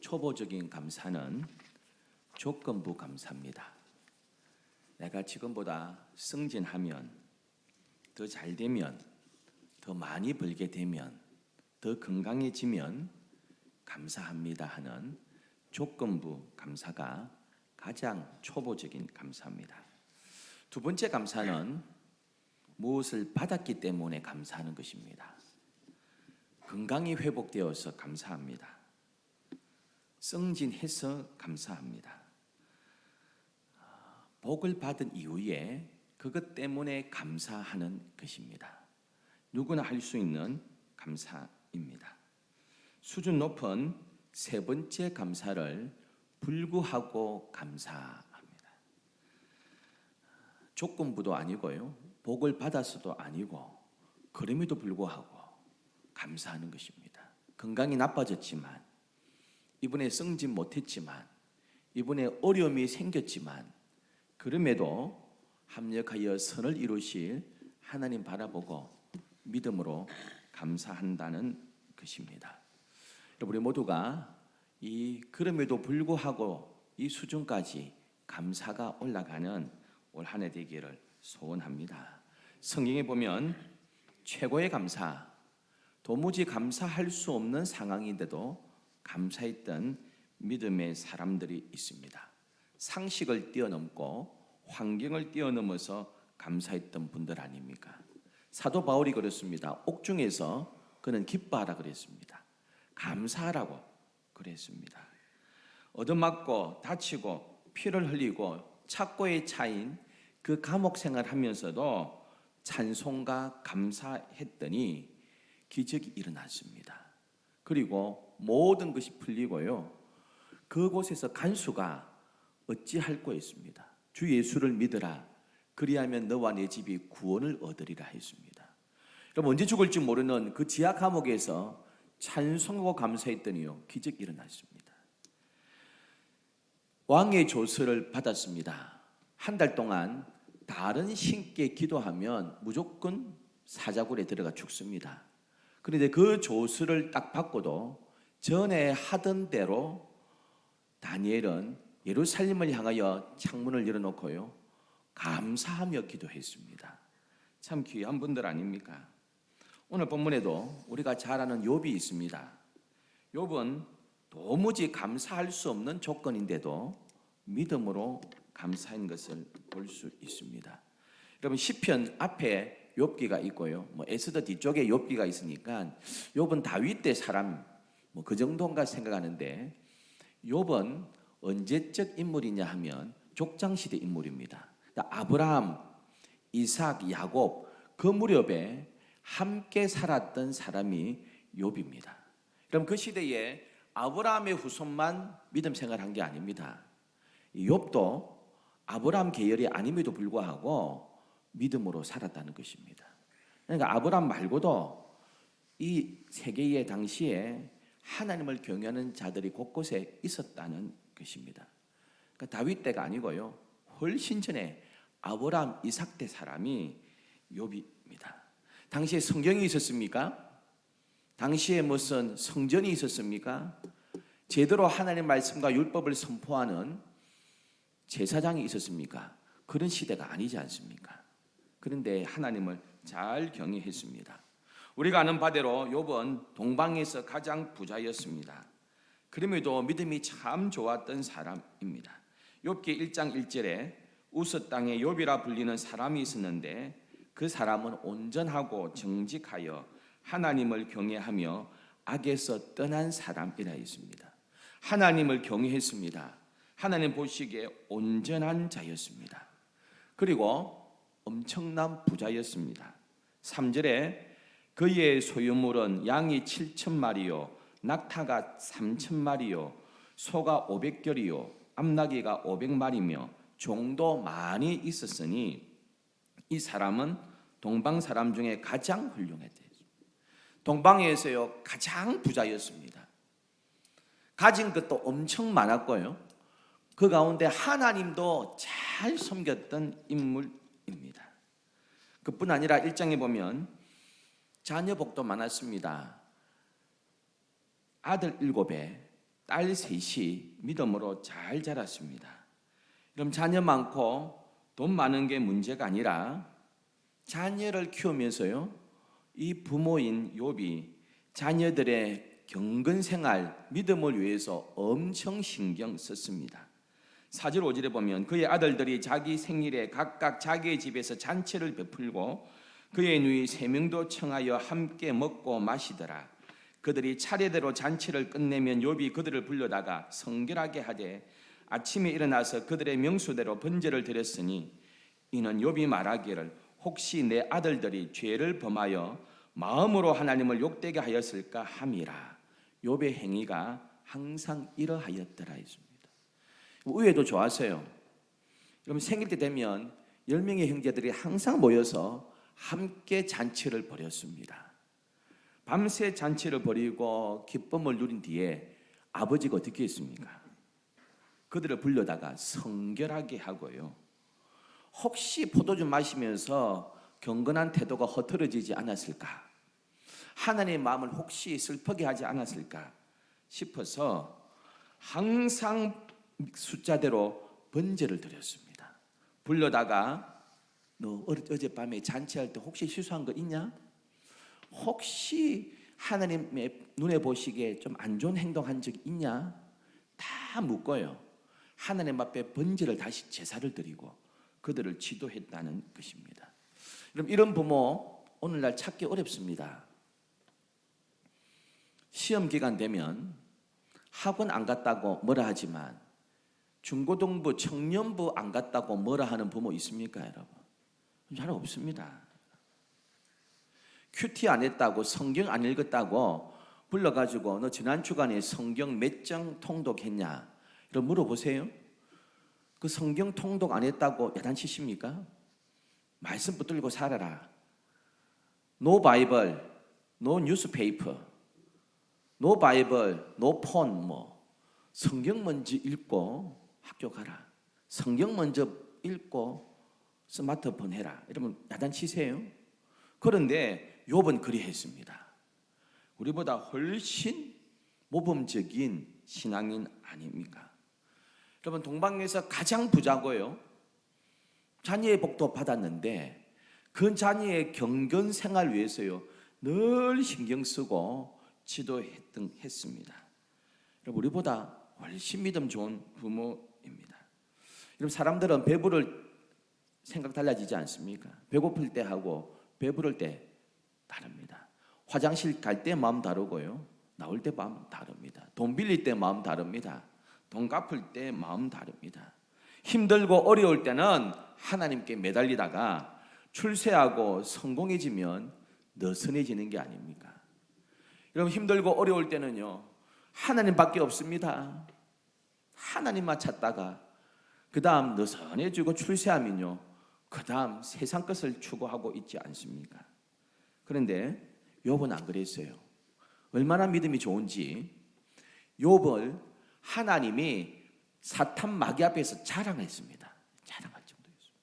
초보적인 감사는 조건부 감사입니다. 내가 지금보다 승진하면, 더 잘되면, 더 많이 벌게 되면, 더 건강해지면 감사합니다 하는 조건부 감사가 가장 초보적인 감사입니다. 두 번째 감사는 무엇을 받았기 때문에 감사하는 것입니다. 건강이 회복되어서 감사합니다. 승진해서 감사합니다. 복을 받은 이후에 그것 때문에 감사하는 것입니다. 누구나 할 수 있는 감사입니다. 수준 높은 세 번째 감사를 불구하고 감사합니다. 조건부도 아니고요, 복을 받았어도 아니고, 그럼에도 불구하고 감사하는 것입니다. 건강이 나빠졌지만, 이번에 승진 못했지만, 이번에 어려움이 생겼지만, 그럼에도 합력하여 선을 이루실 하나님 바라보고 믿음으로 감사한다는 것입니다. 우리 모두가 이 그럼에도 불구하고 이 수준까지 감사가 올라가는 올 한 해 되기를 소원합니다. 성경에 보면 최고의 감사, 도무지 감사할 수 없는 상황인데도 감사했던 믿음의 사람들이 있습니다. 상식을 뛰어넘고 환경을 뛰어넘어서 감사했던 분들 아닙니까? 사도 바울이 그랬습니다. 옥중에서 그는 기뻐하라 그랬습니다. 감사하라고 그랬습니다. 얻어맞고 다치고 피를 흘리고 착고에 차인 그 감옥 생활하면서도 찬송과 감사했더니 기적이 일어났습니다. 그리고 모든 것이 풀리고요, 그곳에서 간수가 어찌할 거였습니다. 주 예수를 믿으라, 그리하면 너와 내 집이 구원을 얻으리라 했습니다. 여러분, 언제 죽을지 모르는 그 지하 감옥에서 찬송하고 감사했더니요, 기적이 일어났습니다. 왕의 조서를 받았습니다. 한 달 동안 다른 신께 기도하면 무조건 사자굴에 들어가 죽습니다. 그런데 그 조서를 딱 받고도 전에 하던 대로 다니엘은 예루살렘을 향하여 창문을 열어놓고요, 감사하며 기도했습니다. 참 귀한 분들 아닙니까? 오늘 본문에도 우리가 잘 아는 욥이 있습니다. 욥은 도무지 감사할 수 없는 조건인데도 믿음으로 감사한 것을 볼 수 있습니다. 여러분, 시편 앞에 욥기가 있고요, 에스더 뒤쪽에 욥기가 있으니까 욥은 다윗 때 사람 그 정도인가 생각하는데, 욥은 언제적 인물이냐 하면 족장시대 인물입니다. 아브라함, 이삭, 야곱 그 무렵에 함께 살았던 사람이 욥입니다. 그럼 그 시대에 아브라함의 후손만 믿음 생활한 게 아닙니다. 욥도 아브라함 계열이 아님에도 불구하고 믿음으로 살았다는 것입니다. 그러니까 아브라함 말고도 이 세계의 당시에 하나님을 경외하는 자들이 곳곳에 있었다는 것입니다. 그러니까 다윗 때가 아니고요, 훨씬 전에 아브라함, 이삭 때 사람이 욥입니다. 당시에 성경이 있었습니까? 당시에 무슨 성전이 있었습니까? 제대로 하나님의 말씀과 율법을 선포하는 제사장이 있었습니까? 그런 시대가 아니지 않습니까? 그런데 하나님을 잘 경외했습니다. 우리가 아는 바대로 욥은 동방에서 가장 부자였습니다. 그럼에도 믿음이 참 좋았던 사람입니다. 욥기 1장 1절에 우스 땅에 욥이라 불리는 사람이 있었는데 그 사람은 온전하고 정직하여 하나님을 경외하며 악에서 떠난 사람이라 했습니다. 하나님을 경외했습니다. 하나님 보시기에 온전한 자였습니다. 그리고 엄청난 부자였습니다. 3절에 그의 소유물은 양이 7,000마리요 낙타가 3,000마리요 소가 500결이요 암나귀가 500마리며 종도 많이 있었으니 이 사람은 동방 사람 중에 가장 훌륭했대요. 동방에서요 가장 부자였습니다. 가진 것도 엄청 많았고요, 그 가운데 하나님도 잘 섬겼던 인물입니다. 그뿐 아니라 1장에 보면 자녀복도 많았습니다. 아들 7에 딸 셋이 믿음으로 잘 자랐습니다. 그럼 자녀 많고 돈 많은 게 문제가 아니라 자녀를 키우면서요, 이 부모인 욥이 자녀들의 경건 생활, 믿음을 위해서 엄청 신경 썼습니다. 4절 5절에 보면 그의 아들들이 자기 생일에 각각 자기의 집에서 잔치를 베풀고 그의 누이 3명도 청하여 함께 먹고 마시더라. 그들이 차례대로 잔치를 끝내면 욥이 그들을 불러다가 성결하게 하되 아침에 일어나서 그들의 명수대로 번제를 드렸으니 이는 욥이 말하기를 혹시 내 아들들이 죄를 범하여 마음으로 하나님을 욕되게 하였을까 함이라. 욥의 행위가 항상 이러하였더라 했습니다. 의외도 좋았어요. 그럼 생일 때 되면 10명의 형제들이 항상 모여서 함께 잔치를 벌였습니다. 밤새 잔치를 벌이고 기쁨을 누린 뒤에 아버지가 어떻게 했습니까? 그들을 불러다가 성결하게 하고요, 혹시 포도주 마시면서 경건한 태도가 흐트러지지 않았을까, 하나님의 마음을 혹시 슬프게 하지 않았을까 싶어서 항상 숫자대로 번제를 드렸습니다. 불러다가 너 어젯밤에 잔치할 때 혹시 실수한 거 있냐? 혹시 하나님의 눈에 보시기에 좀 안 좋은 행동한 적 있냐? 다 묻고요, 하나님 앞에 번제를 다시 제사를 드리고 그들을 지도했다는 것입니다. 그럼 이런 부모 오늘날 찾기 어렵습니다. 시험 기간 되면 학원 안 갔다고 뭐라 하지만 중고등부, 청년부 안 갔다고 뭐라 하는 부모 있습니까, 여러분? 잘 없습니다. 큐티 안 했다고, 성경 안 읽었다고 불러가지고 너 지난 주간에 성경 몇 장 통독했냐? 이런 물어보세요. 그 성경 통독 안 했다고 야단치십니까? 말씀 붙들고 살아라. No Bible, no newspaper, no Bible, no phone. 성경 먼저 읽고 학교 가라. 성경 먼저 읽고 스마트폰 해라. 이러면 야단치세요. 그런데 욥은 그리했습니다. 우리보다 훨씬 모범적인 신앙인 아닙니까? 여러분, 동방에서 가장 부자고요, 자녀의 복도 받았는데 그 자녀의 경건 생활 위해서요 늘 신경 쓰고 지도했습니다. 여러분, 우리보다 훨씬 믿음 좋은 부모입니다. 여러분, 사람들은 배부를 생각 달라지지 않습니까? 배고플 때 하고 배부를 때 다릅니다. 화장실 갈 때 마음 다르고요, 나올 때 마음 다릅니다. 돈 빌릴 때 마음 다릅니다. 돈 갚을 때 마음 다릅니다. 힘들고 어려울 때는 하나님께 매달리다가 출세하고 성공해지면 느슨해지는 게 아닙니까? 여러분, 힘들고 어려울 때는요 하나님밖에 없습니다. 하나님만 찾다가 그 다음 느슨해지고 출세하면요 그 다음 세상 것을 추구하고 있지 않습니까? 그런데 욥은 안 그랬어요. 얼마나 믿음이 좋은지 욥을 하나님이 사탄 마귀 앞에서 자랑했습니다. 자랑할 정도였습니다.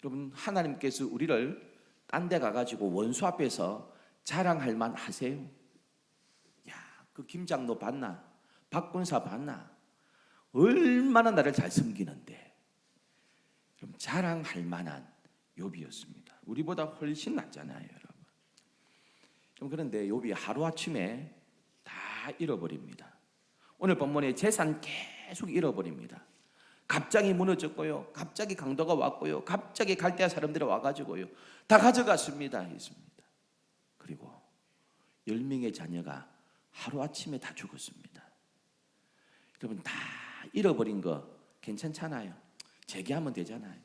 여러분, 하나님께서 우리를 딴 데 가가지고 원수 앞에서 자랑할 만 하세요? 야, 그 김장로 봤나? 박군사 봤나? 얼마나 나를 잘 섬기는데. 그럼 자랑할 만한 욥이었습니다. 우리보다 훨씬 낫잖아요, 여러분. 그런데 욥이 하루아침에 다 잃어버립니다. 오늘 본문에 재산 계속 잃어버립니다. 갑자기 무너졌고요, 갑자기 강도가 왔고요, 갑자기 갈대아 사람들이 와가지고요 다 가져갔습니다 했습니다. 그리고 10명의 자녀가 하루아침에 다 죽었습니다. 여러분, 다 잃어버린 거 괜찮잖아요. 재기하면 되잖아요.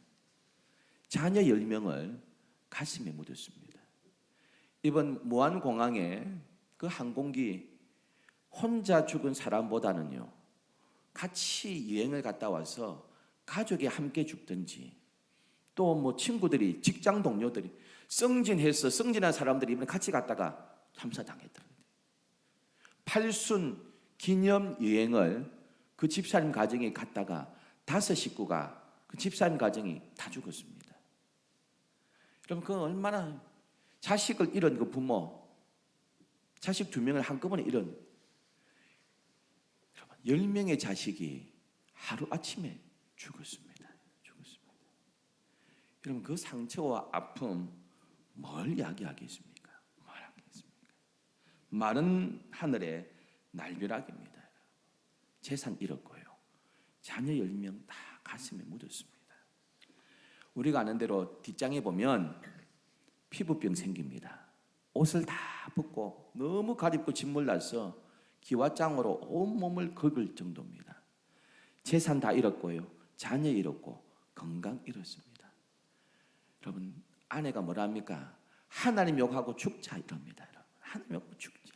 자녀 10명을 가슴에 묻었습니다. 이번 무안공항에 그 항공기 혼자 죽은 사람보다는요 같이 여행을 갔다 와서 가족이 함께 죽든지 또 친구들이, 직장 동료들이 승진한 사람들이 이번에 같이 갔다가 참사당했더라고요. 8순 기념 여행을 그 집사님 가정에 갔다가 5식구가 그 집사님 가정이 다 죽었습니다. 여러분, 그 얼마나 자식을 잃은 그 부모, 자식 2명을 한꺼번에 잃은, 10명의 자식이 하루아침에 죽었습니다. 여러분, 그 상처와 아픔 뭘 이야기하겠습니까? 뭘 하겠습니까? 마른 하늘의 날벼락입니다. 재산 잃었고요. 자녀 10명 다 가슴에 묻었습니다. 우리가 아는 대로 뒷장에 보면 피부병 생깁니다. 옷을 다 벗고 너무 가렵고 진물 나서 기와장으로 온몸을 긁을 정도입니다. 재산 다 잃었고요. 자녀 잃었고 건강 잃었습니다. 여러분, 아내가 뭐라 합니까? 하나님 욕하고 죽자 이럽니다. 하나님 욕하고 죽자.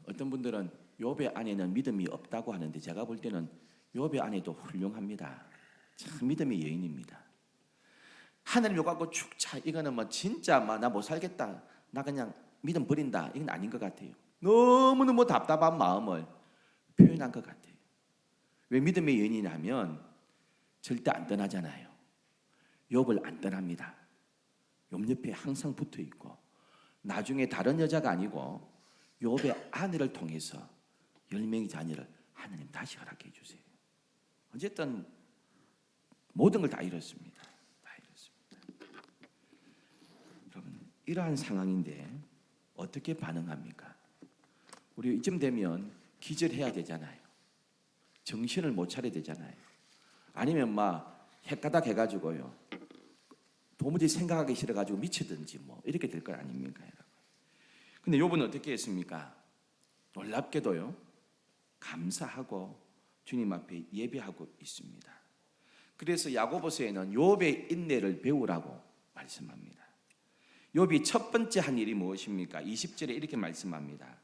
어떤 분들은 욥의 아내는 믿음이 없다고 하는데 제가 볼 때는 욥의 아내도 훌륭합니다. 참 믿음의 여인입니다. 하나님 욕하고 죽자, 이거는 뭐 진짜 나 못 살겠다, 나 그냥 믿음 버린다, 이건 아닌 것 같아요. 너무너무 답답한 마음을 표현한 것 같아요. 왜 믿음의 여인이냐면 절대 안 떠나잖아요. 욥을 안 떠납니다. 욥 옆에 항상 붙어 있고, 나중에 다른 여자가 아니고 욥의 아내를 통해서 10명의 자녀를 하나님 다시 허락해 주세요. 어쨌든 모든 걸 다 잃었습니다. 여러분, 이러한 상황인데 어떻게 반응합니까? 우리 이쯤 되면 기절해야 되잖아요. 정신을 못 차려야 되잖아요. 아니면 헷가닥 해가지고요, 도무지 생각하기 싫어가지고 미치든지 이렇게 될 거 아닙니까, 여러분? 근데 욥은 어떻게 했습니까? 놀랍게도요, 감사하고 주님 앞에 예배하고 있습니다. 그래서 야고보서에는 욥의 인내를 배우라고 말씀합니다. 욥이 첫 번째 한 일이 무엇입니까? 20절에 이렇게 말씀합니다.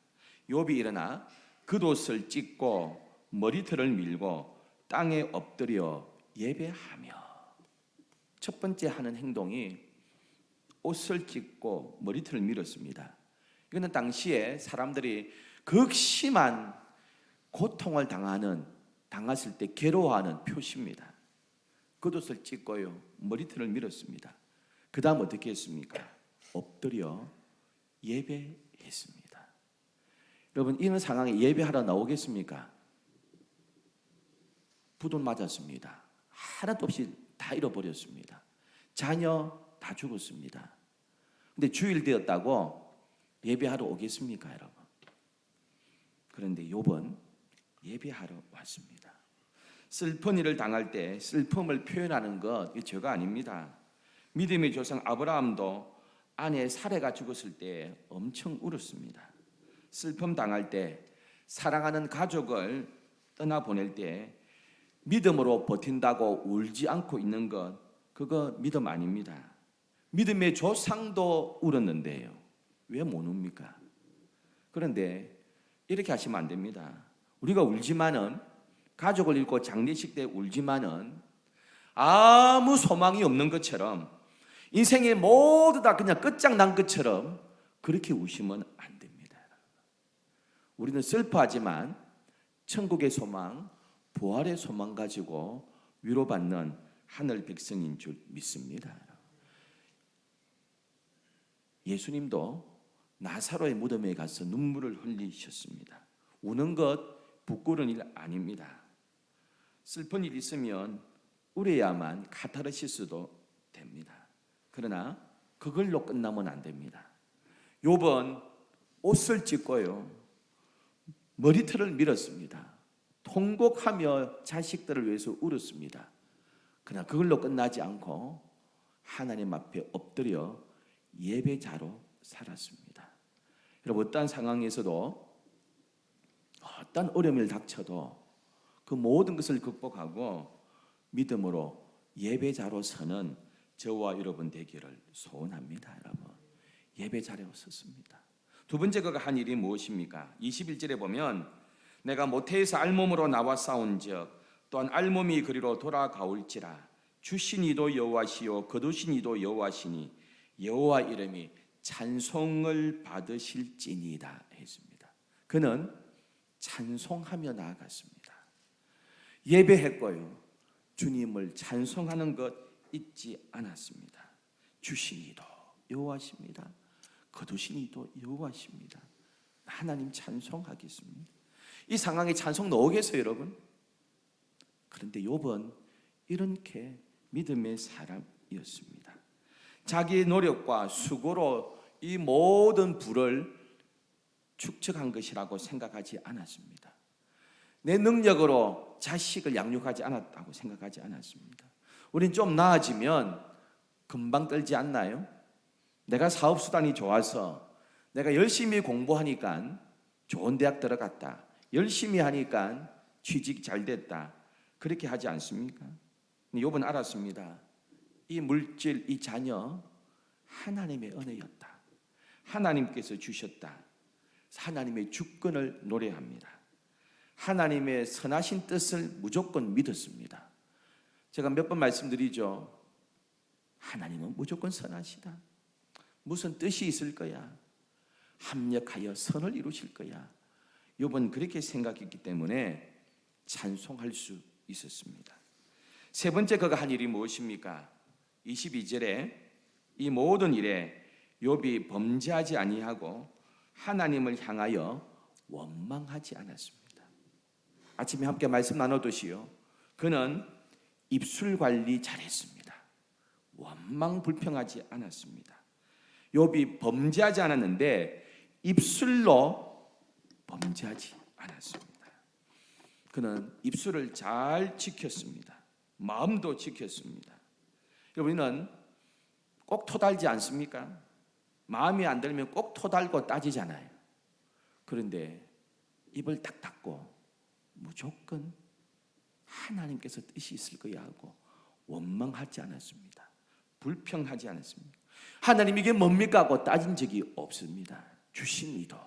욥이 일어나 겉옷을 찢고 머리털을 밀고 땅에 엎드려 예배하며. 첫 번째 하는 행동이 옷을 찢고 머리털을 밀었습니다. 이거는 당시에 사람들이 극심한 고통을 당했을 때 괴로워하는 표시입니다. 겉옷을 찢고요, 머리털을 밀었습니다. 그 다음 어떻게 했습니까? 엎드려 예배했습니다. 여러분, 이런 상황에 예배하러 나오겠습니까? 부돈 맞았습니다. 하나도 없이 다 잃어버렸습니다. 자녀 다 죽었습니다. 근데 주일 되었다고 예배하러 오겠습니까, 여러분? 그런데 욥은 예배하러 왔습니다. 슬픈 일을 당할 때 슬픔을 표현하는 것, 이게 죄가 아닙니다. 믿음의 조상 아브라함도 아내 사레가 죽었을 때 엄청 울었습니다. 슬픔 당할 때, 사랑하는 가족을 떠나보낼 때 믿음으로 버틴다고 울지 않고 있는 것, 그거 믿음 아닙니다. 믿음의 조상도 울었는데요, 왜 못 웁니까? 그런데 이렇게 하시면 안 됩니다. 우리가 울지만은, 가족을 잃고 장례식 때 울지만은 아무 소망이 없는 것처럼, 인생에 모두 다 그냥 끝장난 것처럼 그렇게 우시면 안 됩니다. 우리는 슬퍼하지만 천국의 소망, 부활의 소망 가지고 위로받는 하늘 백성인 줄 믿습니다. 예수님도 나사로의 무덤에 가서 눈물을 흘리셨습니다. 우는 것 부끄러운 일 아닙니다. 슬픈 일이 있으면 울어야만 카타르시스도 됩니다. 그러나 그걸로 끝나면 안 됩니다. 욥은 옷을 찢고요, 머리털을 밀었습니다. 통곡하며 자식들을 위해서 울었습니다. 그러나 그걸로 끝나지 않고 하나님 앞에 엎드려 예배자로 살았습니다. 여러분, 어떤 상황에서도, 어떤 어려움을 닥쳐도 그 모든 것을 극복하고 믿음으로 예배자로 서는 저와 여러분 되기를 소원합니다. 여러분, 예배자로 섰습니다. 두 번째 그가 한 일이 무엇입니까? 21절에 보면 내가 모태에서 알몸으로 나와 싸운즉 또한 알몸이 그리로 돌아가올지라 주신 이도 여호와시요 거두신 이도 여호와시니 여호와 이름이 찬송을 받으실지니이다 했습니다. 그는 찬송하며 나아갔습니다. 예배했고요, 주님을 찬송하는 것 잊지 않았습니다. 주신 이도 여호와십니다. 거두신 이도 여호와십니다. 하나님 찬송하겠습니다. 이 상황에 찬송 나오겠어요, 여러분? 그런데 욥은 이렇게 믿음의 사람이었습니다. 자기의 노력과 수고로 이 모든 부를 축적한 것이라고 생각하지 않았습니다. 내 능력으로 자식을 양육하지 않았다고 생각하지 않았습니다. 우린 좀 나아지면 금방 떨지 않나요? 내가 사업 수단이 좋아서 내가 열심히 공부하니까 좋은 대학 들어갔다. 열심히 하니까 취직 잘 됐다. 그렇게 하지 않습니까? 욥은 알았습니다. 이 물질, 이 자녀 하나님의 은혜였다. 하나님께서 주셨다. 하나님의 주권을 노래합니다. 하나님의 선하신 뜻을 무조건 믿었습니다. 제가 몇 번 말씀드리죠. 하나님은 무조건 선하시다. 무슨 뜻이 있을 거야. 합력하여 선을 이루실 거야. 욥은 그렇게 생각했기 때문에 찬송할 수 있었습니다. 세 번째 그가 한 일이 무엇입니까? 22절에 이 모든 일에 욥이 범죄하지 아니하고 하나님을 향하여 원망하지 않았습니다. 아침에 함께 말씀 나눠두시오. 그는 입술 관리 잘했습니다. 원망 불평하지 않았습니다. 욥이 범죄하지 않았는데 입술로 범죄하지 않았습니다. 그는 입술을 잘 지켰습니다. 마음도 지켰습니다. 여러분은 꼭 토달지 않습니까? 마음이 안 들면 꼭 토달고 따지잖아요. 그런데 입을 딱 닫고 무조건 하나님께서 뜻이 있을 거야 하고 원망하지 않았습니다. 불평하지 않았습니다. 하나님 이게 뭡니까 하고 따진 적이 없습니다. 주신 이도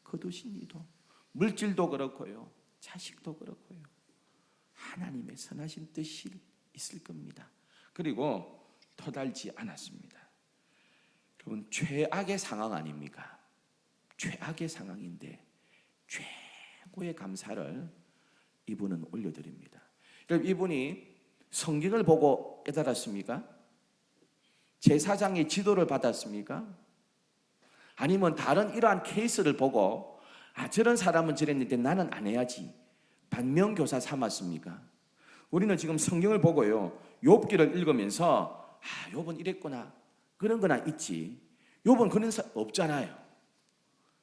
거두신 이도 물질도 그렇고요, 자식도 그렇고요, 하나님의 선하신 뜻이 있을 겁니다. 그리고 토달지 않았습니다. 여러분, 최악의 상황 아닙니까? 최악의 상황인데 최고의 감사를 이분은 올려드립니다. 여러분, 이분이 성경을 보고 깨달았습니까? 제사장의 지도를 받았습니까? 아니면 다른 이러한 케이스를 보고 저런 사람은 저랬는데 나는 안 해야지 반면교사 삼았습니까? 우리는 지금 성경을 보고요, 욥기를 읽으면서 욥은 이랬구나 그런 거나 있지, 욥은 그런 사람 없잖아요.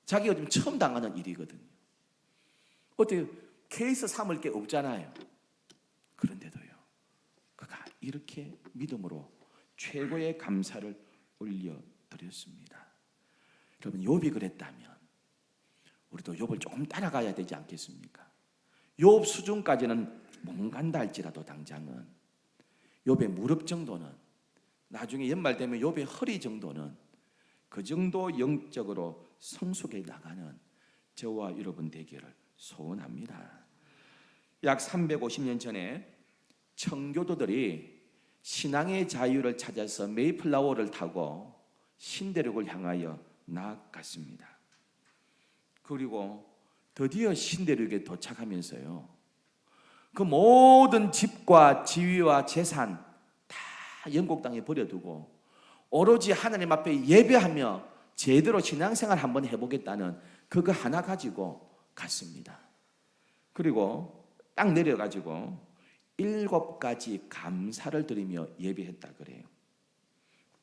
자기가 지금 처음 당하는 일이거든요. 어떻게 케이스 삼을 게 없잖아요. 그런데도요, 그가 이렇게 믿음으로 최고의 감사를 올려드렸습니다. 여러분, 욥이 그랬다면 우리도 욥을 조금 따라가야 되지 않겠습니까? 욥 수준까지는 못 간다 할지라도 당장은 욥의 무릎 정도는, 나중에 연말 되면 욥의 허리 정도는, 그 정도 영적으로 성숙해 나가는 저와 여러분 되기를 소원합니다. 약 350년 전에 청교도들이 신앙의 자유를 찾아서 메이플라워를 타고 신대륙을 향하여 나아갔습니다. 그리고 드디어 신대륙에 도착하면서요, 그 모든 집과 지위와 재산 다 영국 땅에 버려두고 오로지 하나님 앞에 예배하며 제대로 신앙생활 한번 해보겠다는 그거 하나 가지고 갔습니다. 그리고 딱 내려가지고 7가지 감사를 드리며 예배했다 그래요.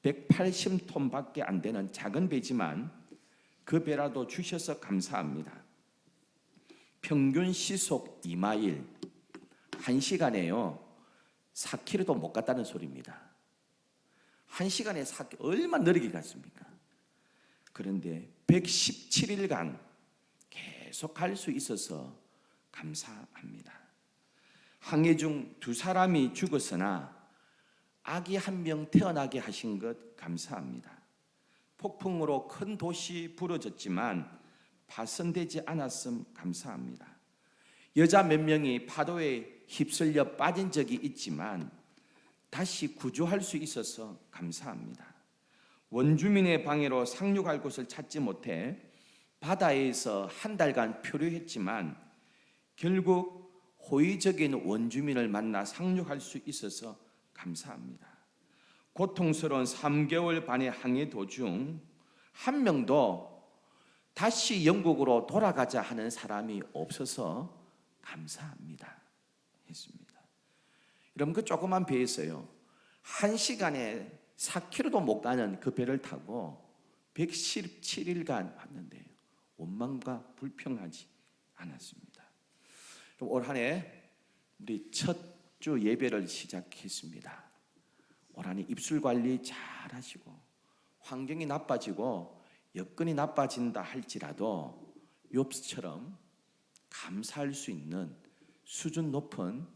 180톤밖에 안 되는 작은 배지만 그 배라도 주셔서 감사합니다. 평균 시속 2마일, 1시간에요 4km도 못 갔다는 소리입니다. 1시간에 4km 얼마나 느리게 갔습니까? 그런데 117일간 계속 갈 수 있어서 감사합니다. 항해 중 2사람이 죽었으나 아기 1명 태어나게 하신 것 감사합니다. 폭풍으로 큰 도시 부러졌지만 파손되지 않았음 감사합니다. 여자 몇 명이 파도에 휩쓸려 빠진 적이 있지만 다시 구조할 수 있어서 감사합니다. 원주민의 방해로 상륙할 곳을 찾지 못해 바다에서 한 달간 표류했지만 결국 호의적인 원주민을 만나 상륙할 수 있어서 감사합니다. 고통스러운 3개월 반의 항해 도중 한 명도 다시 영국으로 돌아가자 하는 사람이 없어서 감사합니다 했습니다. 여러분, 그 조그만 배에서요 1시간에 4km도 못 가는 그 배를 타고 117일간 왔는데요 원망과 불평하지 않았습니다. 그럼 올 한 해 우리 첫 주 예배를 시작했습니다. 올 한 해 입술 관리 잘 하시고 환경이 나빠지고 여건이 나빠진다 할지라도 욥스처럼 감사할 수 있는 수준 높은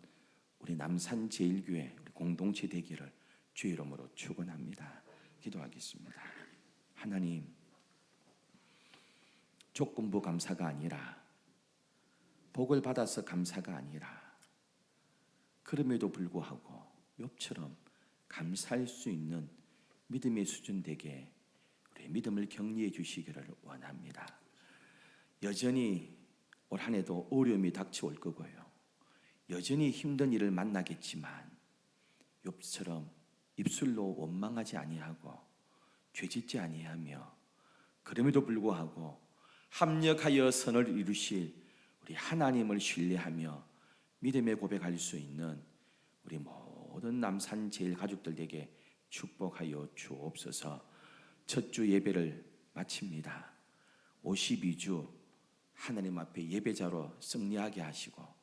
우리 남산제일교회 우리 공동체 되기를 주의 이름으로 축원합니다. 기도하겠습니다. 하나님, 조건부 감사가 아니라 복을 받아서 감사가 아니라 그럼에도 불구하고 욥처럼 감사할 수 있는 믿음의 수준 되게 우리 믿음을 격려해 주시기를 원합니다. 여전히 올 한 해도 어려움이 닥쳐올 거고요. 여전히 힘든 일을 만나겠지만 욥처럼 입술로 원망하지 아니하고 죄짓지 아니하며 그럼에도 불구하고 합력하여 선을 이루실 우리 하나님을 신뢰하며 믿음의 고백할 수 있는 우리 모든 남산 제일 가족들에게 축복하여 주옵소서. 첫 주 예배를 마칩니다. 52주 하나님 앞에 예배자로 승리하게 하시고